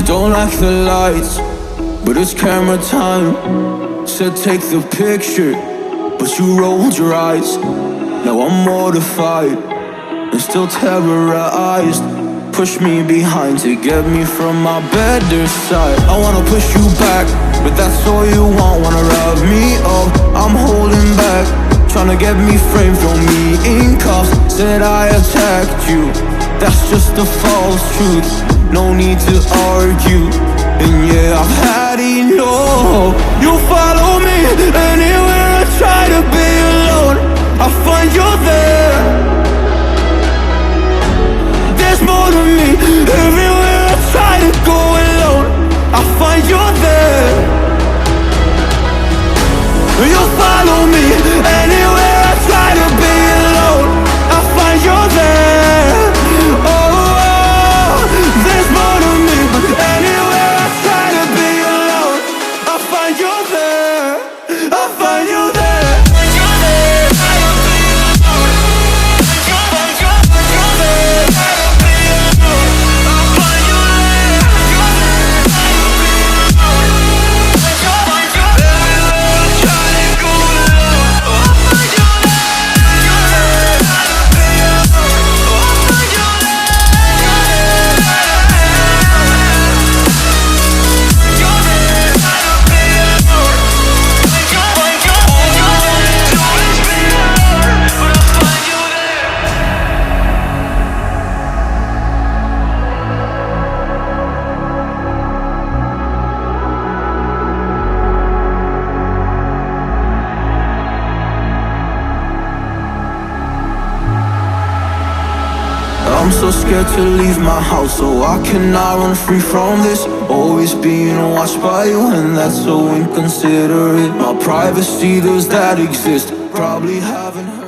Don't like the lights, but it's camera time. Said take the picture, but you rolled your eyes. Now I'm mortified and still terrorized. Push me behind to get me from my better side. I wanna push you back, but that's all you want. Wanna rub me up, I'm holding back. Tryna get me framed, throw me in cuffs. Said I attacked you, that's just a false truth. No need to argue, and yeah, I've had enough. You follow me anywhere I try to be alone, I find you there. There's more to me, everywhere I try to go alone, I find you there. You follow me anywhere I try to be alone, I find you there. Oh, there's more to me, anywhere I try to be alone, I find you there. I find you there. I'm so scared to leave my house, so I cannot run free from this. Always being watched by you, and that's so inconsiderate. My privacy, does that exist? Probably haven't heard